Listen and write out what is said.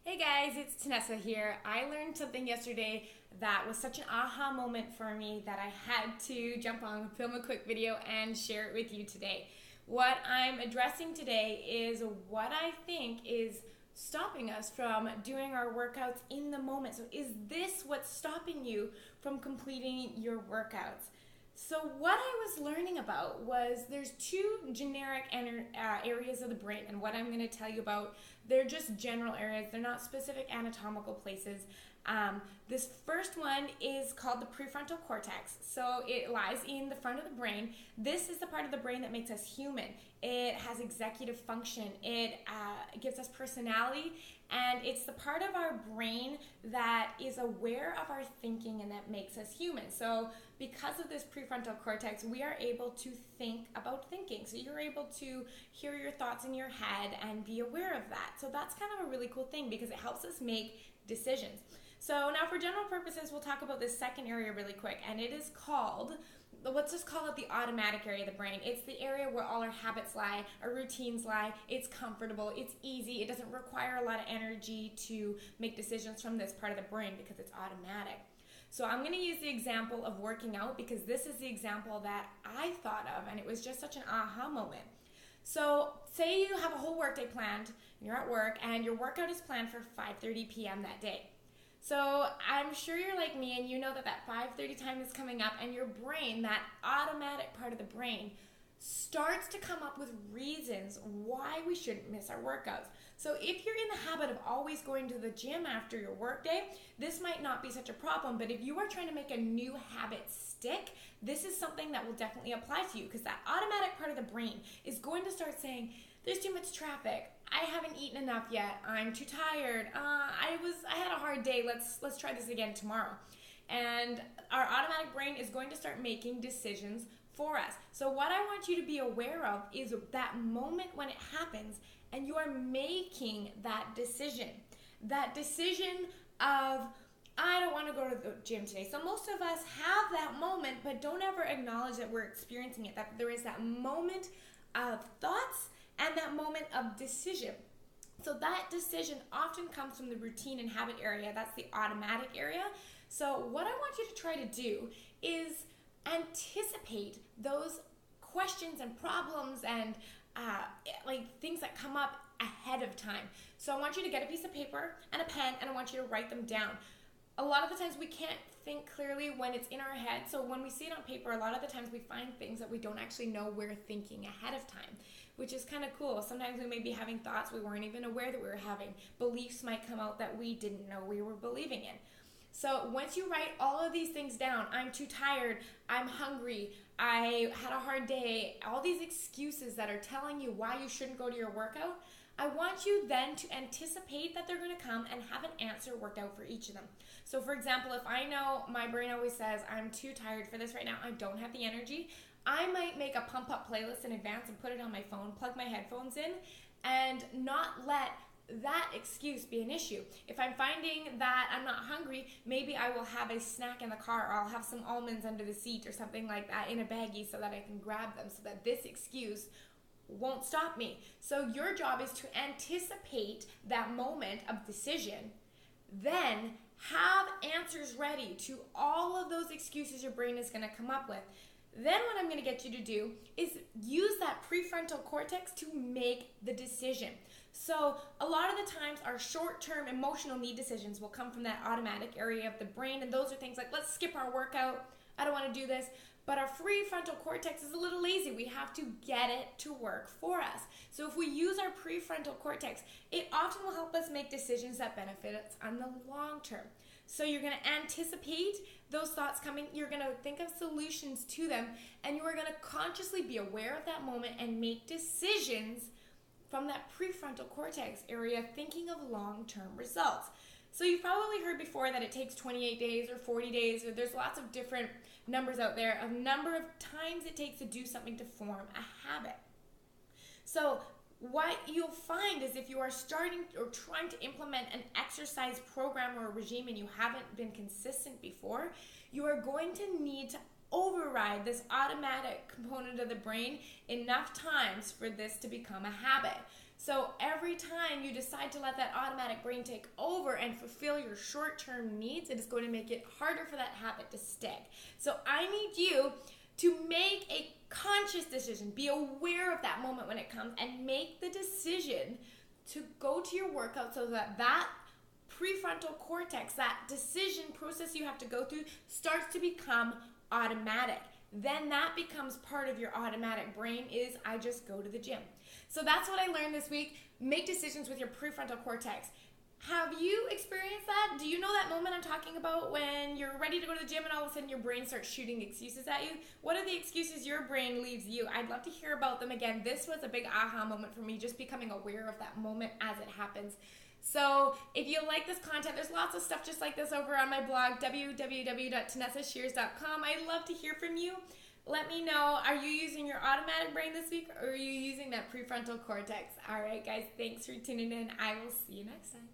Hey guys, it's Tanessa here. I learned something yesterday that was such an aha moment for me that I had to jump on, film a quick video, and share it with you today. What I'm addressing today is what I think is stopping us from doing our workouts in the moment. So, is this what's stopping you from completing your workouts? So what I was learning about was there's two generic areas of the brain, and what I'm going to tell you about, they're just general areas. They're not specific anatomical places. This first one is called the prefrontal cortex. So it lies in the front of the brain. This is the part of the brain that makes us human. It has executive function. It gives us personality, and it's the part of our brain that is aware of our thinking and that makes us human. So because of this prefrontal cortex, we are able to think about thinking. So you're able to hear your thoughts in your head and be aware of that. So that's kind of a really cool thing because it helps us make decisions. So now for general purposes, we'll talk about this second area really quick, and it is called, let's just call it the automatic area of the brain. It's the area where all our habits lie, our routines lie. It's comfortable, it's easy, it doesn't require a lot of energy to make decisions from this part of the brain because it's automatic. So I'm going to use the example of working out because this is the example that I thought of, and it was just such an aha moment. So say you have a whole workday planned, and you're at work, and your workout is planned for 5:30 p.m. that day. So I'm sure you're like me and you know that 5:30 time is coming up, and your brain, that automatic part of the brain, starts to come up with reasons why we shouldn't miss our workouts. So if you're in the habit of always going to the gym after your workday, this might not be such a problem, but if you are trying to make a new habit stick, this is something that will definitely apply to you because that automatic part of the brain is going to start saying, there's too much traffic. I haven't eaten enough yet. I'm too tired. I had a hard day. Let's try this again tomorrow. And our automatic brain is going to start making decisions for us. So what I want you to be aware of is that moment when it happens and you are making that decision. That decision of, I don't want to go to the gym today. So most of us have that moment, but don't ever acknowledge that we're experiencing it, that there is that moment of thoughts and that moment of decision. So that decision often comes from the routine and habit area. That's the automatic area. So what I want you to try to do is anticipate those questions and problems and like things that come up ahead of time. So I want you to get a piece of paper and a pen, and I want you to write them down. A lot of the times we can't think clearly when it's in our head. So when we see it on paper, a lot of the times we find things that we don't actually know we're thinking ahead of time, which is kind of cool. Sometimes we may be having thoughts we weren't even aware that we were having. Beliefs might come out that we didn't know we were believing in. So once you write all of these things down, I'm too tired, I'm hungry, I had a hard day, all these excuses that are telling you why you shouldn't go to your workout, I want you then to anticipate that they're going to come and have an answer worked out for each of them. So for example, if I know my brain always says, I'm too tired for this right now, I don't have the energy, I might make a pump up playlist in advance and put it on my phone, plug my headphones in, and not let that excuse be an issue. If I'm finding that I'm not hungry, maybe I will have a snack in the car, or I'll have some almonds under the seat or something like that in a baggie so that I can grab them, so that this excuse won't stop me. So your job is to anticipate that moment of decision, then have answers ready to all of those excuses your brain is going to come up with. Then what I'm going to get you to do is use that prefrontal cortex to make the decision. So a lot of the times our short-term emotional need decisions will come from that automatic area of the brain, and those are things like, let's skip our workout, I don't want to do this. But our prefrontal cortex is a little lazy. We have to get it to work for us. So if we use our prefrontal cortex, it often will help us make decisions that benefit us on the long term. So you're going to anticipate those thoughts coming, you're going to think of solutions to them, and you are going to consciously be aware of that moment and make decisions from that prefrontal cortex area, thinking of long-term results. So you've probably heard before that it takes 28 days or 40 days, or there's lots of different numbers out there of number of times it takes to do something to form a habit. So what you'll find is if you are starting or trying to implement an exercise program or a regime and you haven't been consistent before, you are going to need to override this automatic component of the brain enough times for this to become a habit. So every time you decide to let that automatic brain take over and fulfill your short-term needs, it is going to make it harder for that habit to stick. So I need you to make a conscious decision, be aware of that moment when it comes, and make the decision to go to your workout so that that prefrontal cortex, that decision process you have to go through, starts to become automatic. Then that becomes part of your automatic brain is, I just go to the gym. So that's what I learned this week. Make decisions with your prefrontal cortex. Have you experienced that? Do you know that moment I'm talking about when you're ready to go to the gym and all of a sudden your brain starts shooting excuses at you? What are the excuses your brain leaves you? I'd love to hear about them again. This was a big aha moment for me, just becoming aware of that moment as it happens. So if you like this content, there's lots of stuff just like this over on my blog, www.tanessashears.com. I'd love to hear from you. Let me know, are you using your automatic brain this week or are you using that prefrontal cortex? All right, guys, thanks for tuning in. I will see you next time.